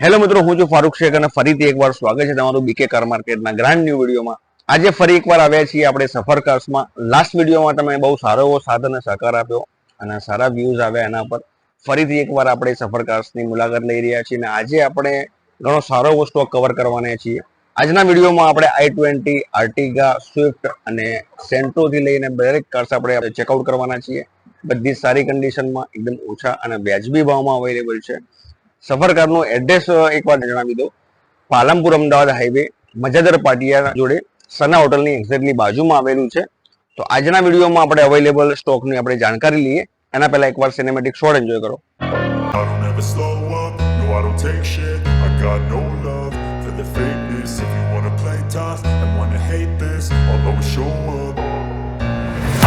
Hello મિત્રો, હું છું ફારૂક શેખ અને ફરીથી એકવાર સ્વાગત છે તમારું બીકે કાર માર્કેટના ગ્રાન્ડ ન્યૂ વિડીયોમાં. આજે ફરી એકવાર આવ્યા છીએ આપણે સફર કાર્સમાં. લાસ્ટ વિડીયોમાં તમે બહુ સારો એવો સાથ અને સહકાર આપ્યો અને સારા વ્યૂઝ આવ્યા એના પર. ફરીથી એકવાર આપણે સફર કાર્સની મુલાકાત લઈ રહ્યા છીએ અને આજે આપણે ઘણો સારો એવો સ્ટોક કવર કરવાના છીએ. આજના વિડીયોમાં આપણે i20, આર્ટિગા, સ્વિફ્ટ અને સેન્ટ્રોથી લઈને દરેક કાર્સ આપણે ચેકઆઉટ કરવાના છીએ. બધી સારી કન્ડિશનમાં એકદમ ઓછા અને વ્યાજબી ભાવમાં અવેલેબલ છે. સફર કારનું એડ્રેસ એકવાર જણાવી દો. પાલનપુર અમદાવાદ હાઈવે મજાદર પાટિયા જોડે સના હોટલની એક્ઝેક્ટલી બાજુમાં આવેલું છે. તો આજના વિડીયોમાં આપણે અવેલેબલ સ્ટોકની આપણે જાણકારી લઈએ એના પહેલા એકવાર સિનેમેટિક શોટ એન્જોય કરો.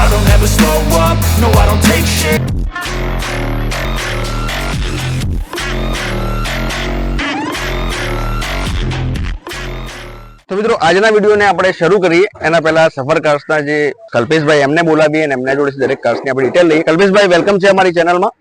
I don't ever slow up, no I don't take shit. તો મિત્રો આજના વિડીયોને આપણે શરૂ કરીએ એના પહેલા સફર કાર્સના જે કલ્પેશભાઈ એમને બોલાવીએ અને એમના જોડે દરેક કાર્સની આપણે ડિટેલ લઈએ. કલ્પેશભાઈ વેલકમ છે અમારી ચેનલમાં.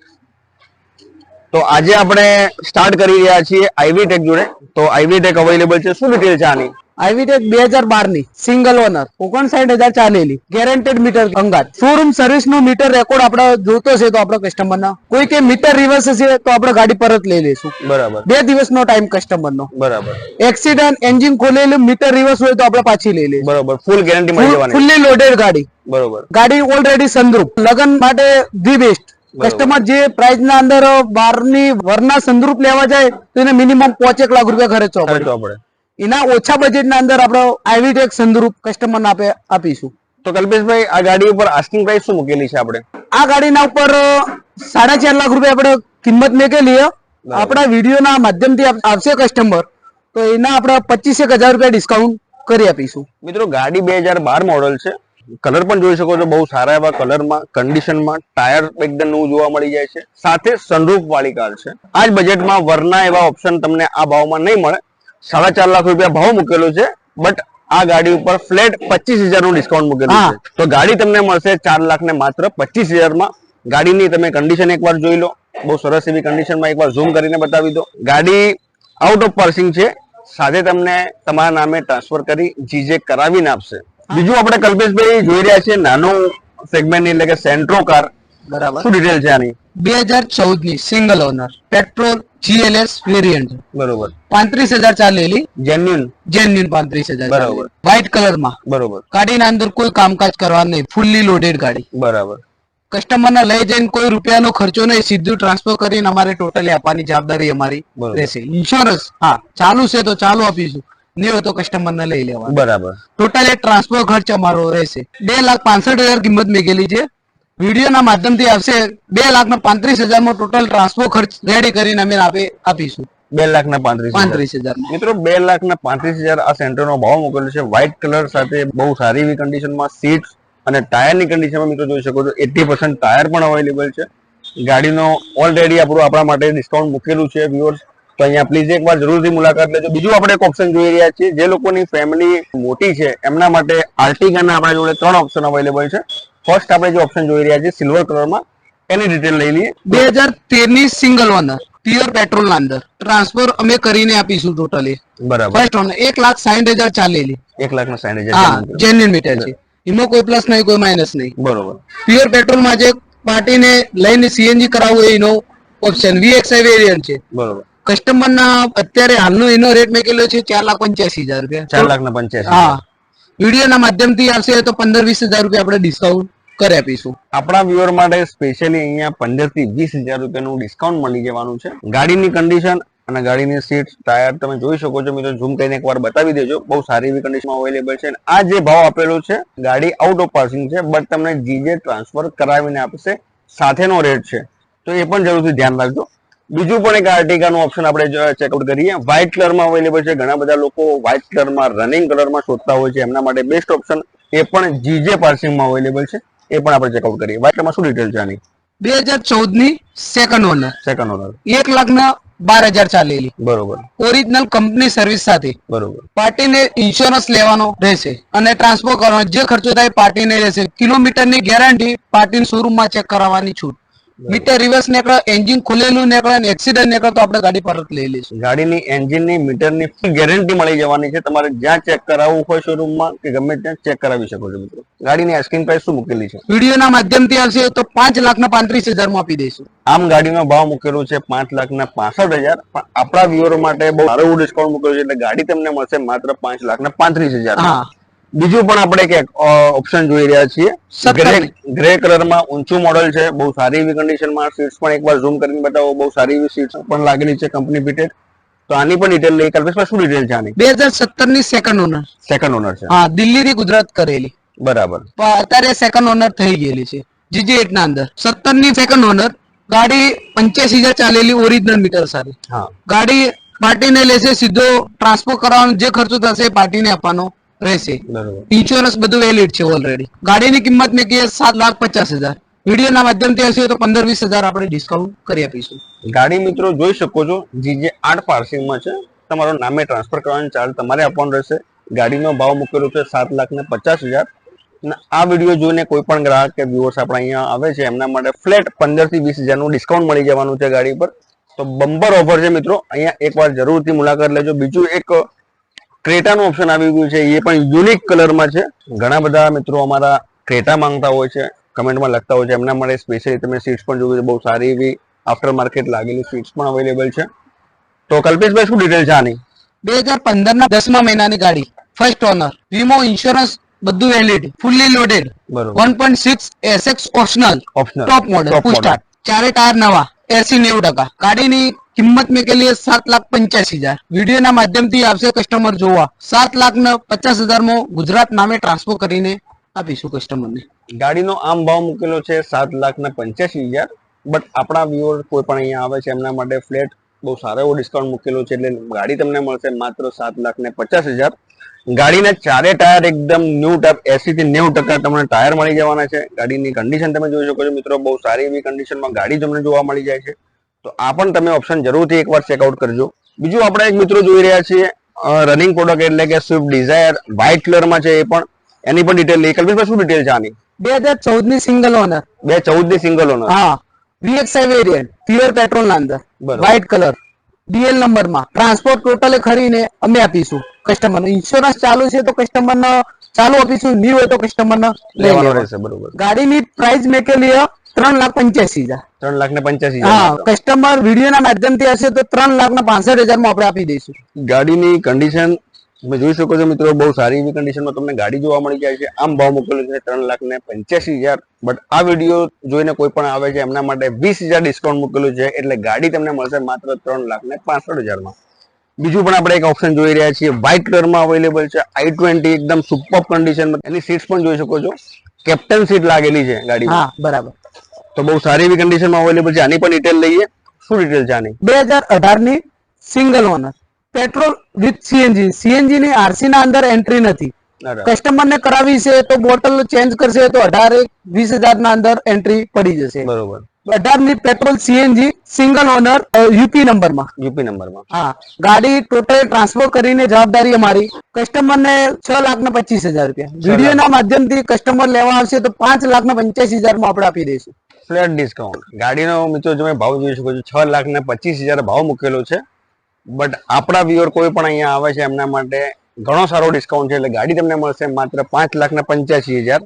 તો આજે આપણે સ્ટાર્ટ કરી રહ્યા છીએ આઈવીટેક જોડે. તો આઈવીટેક અવેલેબલ છે, શું ડિટેલ છે આની? આઈવીટેક 2012 ની સિંગલ ઓનર 59,000 ચાલેલી ગેરંટેડ મીટર અંગાત શોરૂમ સર્વિસ નું મીટર રેકોર્ડ આપણે જોતો છે તો આપણે કસ્ટમર ના કોઈ કે મીટર રિવર્સ છે તો આપણે ગાડી પરત લઈ લઈશું. બરાબર. 2 દિવસનો ટાઈમ કસ્ટમર નો. બરાબર. એક્સિડન્ટ એન્જિન ખોલેલું મીટર રિવર્સ હોય તો આપણે પાછી લઈ લઈશું. બરાબર. ફૂલ ગેરંટી મળી જવાની. ફૂલી લોડેડ ગાડી. બરાબર. ગાડી ઓલરેડી સનરૂફ લગન માટે ધી બેસ્ટ. કસ્ટમર જે પ્રાઇસ ના અંદર 12 ની વરના સનરૂફ લેવા જાય તો એને મિનિમમ 5 લાખ રૂપિયા ખર્ચવા પડે. એના ઓછા બજેટ ના અંદર આપણે આઈવીટેક સનરૂફ કસ્ટમર ને આપીશું. તો કલ્પેશભાઈ આ ગાડી ઉપર આસ્કિંગ પ્રાઇસ શું મૂકેલી છે આપણે? આ ગાડીના ઉપર 4.5 લાખ રૂપિયા આપણે કિંમત મૂકેલી. આપણા વિડીયો ના માધ્યમથી આવશે કસ્ટમર તો એના આપણે 25,000 રૂપિયા ડિસ્કાઉન્ટ કરી આપીશું. મિત્રો ગાડી 2012 મોડલ છે. કલર પણ જોઈ શકો છો, બહુ સારા એવા કલરમાં, કન્ડિશનમાં, ટાયર એકદમ નવું જોવા મળી જાય છે. સાથે સનરૂફ વાળી કાર છે. આ જ બજેટમાં વરના એવા ઓપ્શન તમને આ ભાવમાં નહીં મળે. 4.5 લાખ રૂપિયા ભાવ મૂકેલો છે, બટ આ ગાડી ઉપર ફ્લેટ 25,000 નું ડિસ્કાઉન્ટ મૂકેલું છે. તો ગાડી તમને મળશે 4 લાખ ને માત્ર 25,000 માં. ગાડીની તમે કન્ડિશન એકવાર જોઈ લો, બહુ સરસ એવી કન્ડિશનમાં એકવાર ઝૂમ કરીને બતાવી દો. ગાડી આઉટ ઓફ પાર્સિંગ છે, સાથે તમને તમારા નામે ટ્રાન્સફર કરી જીજે કરાવીને આપશે. બીજું આપણે કલ્પેશભાઈ જોઈ રહ્યા છીએ નાનું સેગમેન્ટ એટલે કે સેન્ટ્રો કાર. બરાબર. શું ડિટેલ છે આની? 2014 ની single owner petrol GLS variant. બરોબર. 35,000 ચાલેલી જેન્યુન 35,000. બરાબર. વ્હાઇટ કલર માં. બરોબર. ગાડીના અંદર કોઈ કામકાજ કરવા નહીં, ફૂલ્લી લોડેડ ગાડી. બરાબર. કસ્ટમર ને લઈ જઈને કોઈ રૂપિયાનો ખર્ચો નહીં, સીધું ટ્રાન્સફર કરીને અમારે ટોટલી આપવાની જવાબદારી અમારી રહેશે. ઇન્સ્યોરન્સ હા ચાલુ છે તો ચાલુ આપીશું, નહીં હોય તો કસ્ટમર ને લઈ લેવા. બરાબર. ટોટલી ટ્રાન્સફર ખર્ચ અમારો રહેશે. 2,65,000 કિંમત મેકેલી છે. વિડીયો ના માધ્યમથી આવશે 2,35,000 માં ટોટલ ટ્રાન્સફર ખર્ચ રેડી કરીને અમે આપીશું. 2,35,000 મિત્રો 2,35,000 આ સેન્ટર નો ભાવ મૂકેલો છે. વ્હાઇટ કલર સાથે બહુ સારી એવી કન્ડિશનમાં સીટ અને ટાયરની કન્ડિશનમાં મિત્રો જોઈ શકો છો 80% ટાયર પણ અવેલેબલ છે. ગાડીનો ઓલરેડી આપણા માટે ડિસ્કાઉન્ટ મૂકેલું છે વ્યુઅર્સ, તો અહીંયા પ્લીઝ એકવાર જરૂરથી મુલાકાત લેજો. બીજું આપણે એક ઓપ્શન જોઈ રહ્યા છીએ, જે લોકોની ફેમિલી મોટી છે એમના માટે આર્ટિગાના આપણા જોડે 3 ઓપ્શન અવેલેબલ છે. ફર્સ્ટ આપણે જે ઓપ્શન જોઈ રહ્યા છીએ સિલ્વર કલરમાં, એની ડિટેલ લઈ લઈએ. 2013 ની સિંગલ ઓનર પ્યોર પેટ્રોલ ના અંદર ટ્રાન્સફર અમે કરીને આપીશું ટોટલી. બરાબર. ફર્સ્ટ ઓનર 1,60,000 ચાલેલી. 1,60,000 જેન્યુન મીટર છે. એમાં કોઈ પ્લસ નહીં, કોઈ માઇનસ નહીં. બરોબર. પ્યોર પેટ્રોલ માં જે પાર્ટીને લઈને સીએનજી કરાવવું એનો ઓપ્શન VXI વેરિયન્ટ છે. બરોબર. કસ્ટમર ના અત્યારે હાલનો એનો રેટ મેકેલો છે 4,85,000 રૂપિયા. 4,85,000. હા, વિડીયો ના માધ્યમથી આવશે તો 15-20,000 રૂપિયા આપણે ડિસ્કાઉન્ટ કરી આપીશું. આપણા વ્યુઅર માટે સ્પેશિયલી અહીંયા 15,000 થી 20,000 રૂપિયાનું ડિસ્કાઉન્ટ મળી જવાનું છે. ગાડીની કન્ડિશન અને ગાડીની સીટ, ટાયર તમે જોઈ શકો છો મિત્રો, ઝૂમ કરીને એકવાર બતાવી દેજો. બહુ સારી એવી કન્ડિશનમાં અવેલેબલ છે. આ જે ભાવ આપેલો છે, ગાડી આઉટ ઓફ પાર્સિંગ છે, બટ તમને જીજે ટ્રાન્સફર કરાવીને આપશે, સાથેનો રેટ છે, તો એ પણ જરૂરથી ધ્યાન રાખજો. બીજું પણ એક આર્ટિગાનું ઓપ્શન આપણે ચેકઆઉટ કરીએ. વ્હાઇટ કલરમાં અવેલેબલ છે. ઘણા બધા લોકો વ્હાઇટ કલરમાં, રનિંગ કલરમાં શોધતા હોય છે, એમના માટે બેસ્ટ ઓપ્શન એ પણ જીજે પાર્સિંગમાં અવેલેબલ છે, એ પણ આપણે ચેકઆઉટ કરીએ. વ્હાઇટ કલરમાં શું ડિટેલ છે આની? 2014 ની સેકન્ડ ઓનર 1,12,000 ચાલેલી. બરોબર. ઓરિજિનલ કંપની સર્વિસ સાથે. બરોબર. પાર્ટીને ઇન્સ્યોરન્સ લેવાનો રહેશે અને ટ્રાન્સફર કરવાનો જે ખર્ચો થાય પાર્ટીને રહેશે. કિલોમીટરની ગેરંટી, પાર્ટી શોરૂમમાં ચેક કરાવવાની છૂટ. મીટર રિવર્સ નીકળે, એન્જિન ખુલેલું નીકળે અને એક્સિડન્ટ નીકળે તો આપણે ગાડી પરત લઈ લઈશું. ગાડીની એન્જિનની મીટરની ફૂલ ગેરંટી મળી જવાની છે. તમારે જ્યાં ચેક કરાવવું હોય શોરૂમમાં કે ગમે ત્યાં ચેક કરાવી શકો છો મિત્રો. ગાડીની આસ્કિંગ પ્રાઇસ શું મૂકેલી છે? વિડીયોના માધ્યમથી આવશે તો 5,35,000 માં આપી દઈશું. આમ ગાડીનો ભાવ મૂકેલો છે 5,65,000, પણ આપણા વ્યુઅર માટે બહુ સારું એવું ડિસ્કાઉન્ટ મૂકેલું છે એટલે ગાડી તમને મળશે માત્ર 5,35,000. હા, બીજું પણ આપણે એક ઓપ્શન જોઈ રહ્યા છીએ. ગ્રે કલરમાં ઊંચું મોડલ છે, બહુ સારી એવી કન્ડિશનમાં. સીટ્સ પણ એકવાર ઝૂમ કરીને બતાવો, બહુ સારી એવી સીટ્સ પણ લાગેલી છે, કંપની ફિટેડ. તો આની પણ ડિટેલ લઈ. કલ્પેશભાઈ શું ડિટેલ છે આની? 2017 ની સેકન્ડ ઓનર. સેકન્ડ ઓનર છે. હા, દિલ્હી થી ગુજરાત કરેલી. બરાબર. પણ અત્યારે સેકન્ડ ઓનર થઈ ગયેલી છે GJ8 ના અંદર. 17 ની સેકન્ડ ઓનર. ગાડી 85,000 ચાલેલી, ઓરિજિનલ મીટર સાથે. હા, ગાડી પાર્ટીને લેશે, સીધો ટ્રાન્સફર કરવાનો જે ખર્ચો થશે પાર્ટીને આપવાનો રહેશે. બરાબર. ઇન્સ્યોરન્સ બધું વેલિડ છે ઓલરેડી. ગાડીની કિંમત મેં કીએ 7,50,000. વિડીયોના માધ્યમથી હશે તો 15-20,000 આપણે ડિસ્કાઉન્ટ કરી આપીશું. ગાડી મિત્રો જોઈ શકો છો GJ8 પાર્સિંગમાં છે. તમારો નામે ટ્રાન્સફર કરવાનો ચાર્જ તમારે આપવાનો રહેશે. ગાડીનો ભાવ મૂકેલો છે 7,50,000. અને આ વિડીયો જોઈને કોઈ પણ ગ્રાહક કે વ્યુઅર્સ આપણે અહીંયા આવે છે એમના માટે ફ્લેટ 15 થી 20,000 નું ડિસ્કાઉન્ટ મળી જવાનું છે ગાડી પર. તો બમ્બર ઓફર છે મિત્રો, અહીંયા એકવાર જરૂરથી મુલાકાત લેજો. બીજું એક ક્રેટાનું ઓપ્શન આવી ગયું છે, એ પણ યુનિક કલરમાં છે. ઘણા બધા મિત્રો અમારા ક્રેટા માંગતા હોય છે, કમેન્ટમાં લખતા હોય છે, એમના માટે સ્પેશિયલી તમે સીટ્સ પણ જોયું છે, બહુ સારી એવી આફ્ટર માર્કેટ લાગેલી સીટ્સ પણ અવેલેબલ છે. તો કલ્પેશભાઈ શું ડિટેલ છે આની? 2015 ના 10મા મહિનાની ગાડી, ફર્સ્ટ ઓનર, વીમો, ઇન્સ્યોરન્સ બધું વેલિડ, ફુલ્લી લોડેડ, બરોબર. 1.6 SX ઓપ્શનલ, ટોપ મોડલ, ફૂલ સ્ટાર્ટ, ચારે ટાયર નવા, 80-90%. ગાડીની કિંમત મેં કે લીએ 7,85,000. વિડીયોના માધ્યમથી આવશે કસ્ટમર જોવા. 7,50,000 માં ગુજરાત નામે ટ્રાન્સફર કરીને આપીશું કસ્ટમરને. ગાડીનો આમ ભાવ મૂકેલો છે 7,85,000, બટ આપણા વ્યુઅર કોઈ પણ અહીંયા આવે છે એમના માટે ફ્લેટ બહુ સારો એવો ડિસ્કાઉન્ટ મૂકેલો છે એટલે ગાડી તમને મળશે માત્ર 7,50,000. ગાડીના ચારે ટાયર એકદમ ન્યૂ ટાયર, 80 થી 90% તમને ટાયર મળી જવાના છે. ગાડીની કન્ડિશન તમે જોઈ શકો છો મિત્રો, બહુ સારી એવી કન્ડિશનમાં ગાડી તમને જોવા મળી જાય છે. તો આ પણ તમે ઓપ્શન જરૂરથી એકવાર ચેકઆઉટ કરજો. બીજું આપણે એક મિત્રો જોઈ રહ્યા છીએ રનિંગ પ્રોડક્ટ એટલે કે સ્વિફ્ટ ડિઝાયર, વ્હાઇટ કલરમાં છે. એ પણ એની પણ ડિટેલ લઈ. કલ્પેશભાઈ શું ડિટેલ છે આની? 2014 ની સિંગલ ઓનર. 2014 ની સિંગલ ઓનર. હા, VXI વેરિયન્ટ, પ્યોર પેટ્રોલ ના અંદર, બરાબર. વ્હાઇટ કલર, DL નંબરમાં. ટ્રાન્સપોર્ટ ટોટલે ખરીને અમે આપીશું કસ્ટમરને. ઇન્સ્યોરન્સ ચાલુ છે તો કસ્ટમરને ચાલુ આપીશું, નહીં હોય તો કસ્ટમરને લેવાનો રહેશે. બરોબર. ગાડીની પ્રાઇસ મેં કે લીએ 3,85,000. 3,85,000. હા, કસ્ટમર વિડીયોના માધ્યમથી હશે તો 3,65,000 માં આપણે આપી દઈશું. ગાડીની કન્ડિશન તમે જોઈ શકો છો મિત્રો, બહુ સારી એવી કન્ડિશનમાં તમને ગાડી જોવા મળી જાય છે. આમ ભાવ મૂકેલો છે 3,85,000, બટ આ વિડીયો જોઈને કોઈ પણ આવે છે એમના માટે 20,000 ડિસ્કાઉન્ટ મૂકેલું છે એટલે ગાડી તમને મળશે માત્ર 3,65,000 માં. બીજું પણ આપણે એક ઓપ્શન જોઈ રહ્યા છીએ, વ્હાઇટ કલરમાં અવેલેબલ છે, i20, એકદમ સુપર કન્ડિશનમાં. એની સીટ્સ પણ જોઈ શકો છો, કેપ્ટન સીટ લાગેલી છે ગાડીમાં. હા, બરાબર. તો બહુ સારી એવી કન્ડિશનમાં અવેલેબલ છે. આની પણ ડિટેલ લઈએ. શું ડિટેલ છે આની? 2018 ની single owner, petrol with CNG ની RC ના અંદર એન્ટ્રી નથી. કસ્ટમર ને કરાવી છે તો બોટલ ચેન્જ કરશે તો 18-20,000 ના અંદર એન્ટ્રી પડી જશે. બરોબર. 18 ની petrol CNG single owner, UP નંબરમાં. હા, ગાડી ટોટલ ટ્રાન્સફર કરીને જવાબદારી અમારી. કસ્ટમર ને 6,25,000 રૂપિયા. વિડીયો ના માધ્યમથી કસ્ટમર લેવા આવશે તો 5,85,000 માં આપણે આપી દઈશું ફ્લેટ ડિસ્કાઉન્ટ. ગાડીનો મિત્રો તમે ભાવ જોઈ શકો છો, 6,25,000 ભાવ મૂકેલો છે. બટ આપણા વ્યુઅર કોઈ પણ અહીંયા આવે છે એમના માટે ઘણો સારો ડિસ્કાઉન્ટ છે એટલે ગાડી તમને મળશે માત્ર 5,85,000.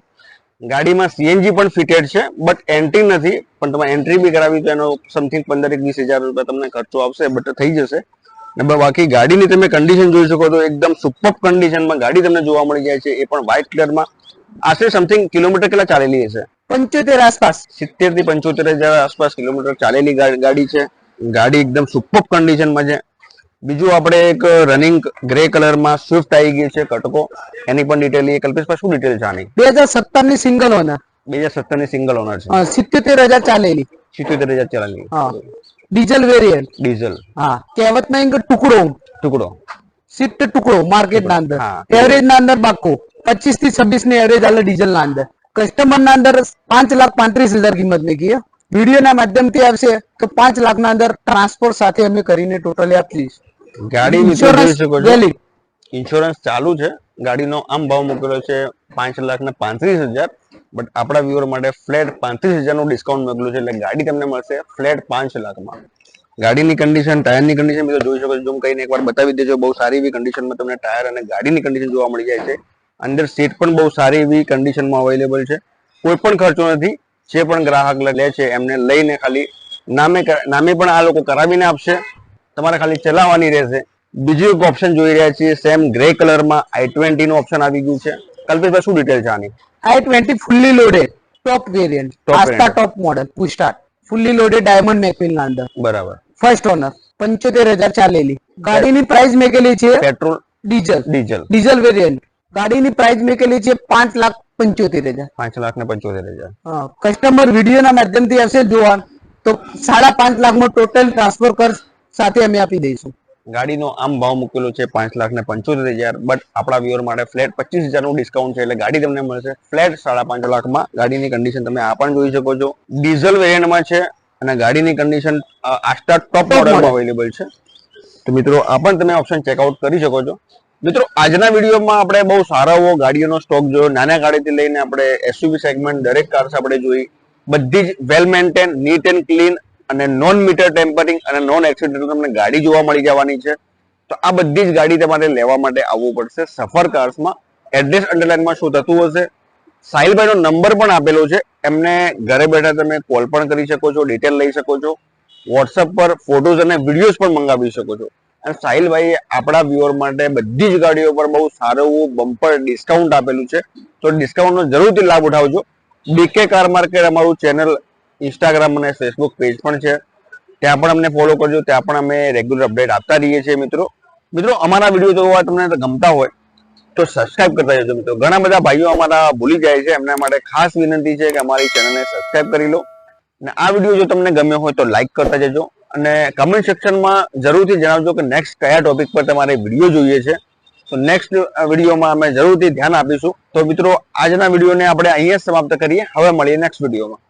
ગાડીમાં CNG પણ ફિટેડ છે, બટ એન્ટ્રી નથી. પણ તમે એન્ટ્રી બી કરાવી તો એનો સમથિંગ 15,000-20,000 રૂપિયા તમને ખર્ચો આવશે, બટ થઈ જશે. ને બાકી ગાડીની તમે કન્ડિશન જોઈ શકો તો એકદમ સુપર કન્ડિશનમાં ગાડી તમને જોવા મળી જાય છે. એ પણ વ્હાઇટ કલરમાં. આશરે સમથિંગ કિલોમીટર કેટલા ચાલેલી હશે? 75 આસપાસ. 70 થી 75,000 આસપાસ કિલોમીટર ચાલેલી ગાડી છે. ગાડી એકદમ સુપર કન્ડિશનમાં છે. બીજું આપણે એક રનિંગ ગ્રે કલરમાં સ્વિફ્ટ આવી ગઈ છે કટકો, એની પણ ડિટેલ લઈએ. કલ્પેશભાઈ શું ડિટેલ છે આની? 2017 ની સિંગલ ઓનર. 2017 ની સિંગલ ઓનર છે. 77,000 ચાલેલી. 77,000 ચાલેલી. હા, ડીઝલ વેરિયન્ટ. ડીઝલ. હા, કહેવત નહીં કે ટુકડો સિફ્ટ ટુકડો માર્કેટ ના અંદર. એવરેજ ના અંદર બાકો 25 થી 26 ની એવરેજ આલે ડીઝલ ના અંદર. કસ્ટમર ના અંદર 5,35,000 કિંમત મેં કી. વિડીયો ના માધ્યમથી આવશે તો 5 લાખ ના અંદર ટ્રાન્સપોર્ટ સાથે અમે કરીને ટોટલી આપીશ. ગાડી મિત્રો જોઈ શકો છો, ઇન્સ્યોરન્સ ચાલુ છે. ગાડીનો આમ ભાવ મૂકેલો છે 5,35,000. બટ આપણા વ્યુઅર માટે ફ્લેટ 35,000 નું ડિસ્કાઉન્ટ મોકલ્યું છે, એટલે ગાડી તમને મળશે ફ્લેટ 5 લાખમાં. ગાડીની કન્ડિશન, ટાયરની કન્ડિશન મિત્રો જોઈ શકો છો. ઝૂમ કરીને એકવાર બતાવી દેજો. બહુ સારી એવી કન્ડિશનમાં તમને ટાયર અને ગાડીની કન્ડિશન જોવા મળી જાય છે. અંદર સીટ પણ બહુ સારી એવી કન્ડિશનમાં અવેલેબલ છે. કોઈ પણ ખર્ચો નથી. જે પણ ગ્રાહક લે છે એમને લઈને ખાલી નામે પણ આ લોકો કરાવીને આપશે, તમારે ખાલી ચલાવવાની રહેશે. બીજું એક ઓપ્શન જોઈ રહ્યા છીએ, સેમ ગ્રે કલરમાં i20 નું ઓપ્શન આવી ગયું છે. કલ્પેશભાઈ શું ડિટેલ છે આની? i20 fully loaded top variant, Asta top model પુસ્ટાર, ફુલ્લી લોડેડ ડાયમંડ મેકવિલ ના અંદર. બરાબર. ફર્સ્ટ ઓનર, 75,000 ચાલેલી. ગાડીની પ્રાઇસ મેકેલી છે પેટ્રોલ ડીઝલ વેરિયન્ટ. ગાડીની પ્રાઇસ મેકેલી છે 5,75,000. 5,75,000. કસ્ટમર વિડીયોના માધ્યમથી આવશે જોવા તો 5.5 લાખમાં ટોટલ ટ્રાન્સફર ખર્ચ સાથે અમે આપી દઈશું. ગાડીનો આમ ભાવ મૂકેલો છે 5,75,000, બટ આપણા વ્યુઅર માટે ફ્લેટ 25,000 નું ડિસ્કાઉન્ટ છે, એટલે ગાડી તમને મળશે ફ્લેટ 5.5 લાખમાં. ગાડીની કન્ડિશન તમે આ પણ જોઈ શકો છો, ડીઝલ વેરિયન્ટમાં છે અને ગાડીની કન્ડિશન આસ્ટા ટોપ મોડલમાં અવેલેબલ છે. તો મિત્રો આ પણ તમે ઓપ્શન ચેકઆઉટ કરી શકો છો. મિત્રો આજના વિડીયોમાં આપણે બહુ સારો એવો ગાડીઓનો સ્ટોક જોયો. નાના ગાડીથી લઈને આપણે એસયુવી સેગમેન્ટ દરેક કાર્સ આપણે જોઈ. બધી જ વેલ મેન્ટેન, નીટ એન્ડ ક્લીન અને નોન મીટર ટેમ્પરિંગ અને નોન એક્સિડન્ટ તમને ગાડી જોવા મળી જવાની છે. તો આ બધી જ ગાડી તમારે લેવા માટે આવવું પડશે સફર કાર્સમાં. એડ્રેસ અંડરલાઇનમાં શું થતું હશે, સાહિલભાઈનો નંબર પણ આપેલો છે, એમને ઘરે બેઠા તમે કોલ પણ કરી શકો છો, ડિટેલ લઈ શકો છો, વોટ્સઅપ પર ફોટોઝ અને વિડીયોઝ પણ મંગાવી શકો છો. અને સાહિલભાઈએ આપણા વ્યુઅર માટે બધી જ ગાડીઓ પર બહુ સારું એવું બમ્પર ડિસ્કાઉન્ટ આપેલું છે. તો ડિસ્કાઉન્ટનો જરૂરથી લાભ ઉઠાવજો. બીકે કાર માર્કેટ અમારું ચેનલ, ઇન્સ્ટાગ્રામ અને ફેસબુક પેજ પણ છે, ત્યાં પણ અમને ફોલો કરજો. ત્યાં પણ અમે રેગ્યુલર અપડેટ આપતા રહીએ છીએ. મિત્રો અમારા વિડીયો જોવા તમને ગમતા હોય તો સબસ્ક્રાઇબ કરતા જજો. મિત્રો ઘણા બધા ભાઈઓ અમારા ભૂલી જાય છે, એમના માટે ખાસ વિનંતી છે કે અમારી ચેનલને સબસ્ક્રાઇબ કરી લો. અને આ વિડીયો જો તમને ગમ્યો હોય તો લાઈક કરતા જજો અને કમેન્ટ સેક્શનમાં જરૂરથી જણાવજો કે નેક્સ્ટ કયા ટોપિક પર તમારે વિડીયો જોઈએ છે. તો નેક્સ્ટ વિડીયોમાં અમે જરૂરથી ધ્યાન આપીશું. તો મિત્રો આજના વિડીયોને આપણે અહીંયા સમાપ્ત કરીએ. હવે મળીએ નેક્સ્ટ વિડીયોમાં.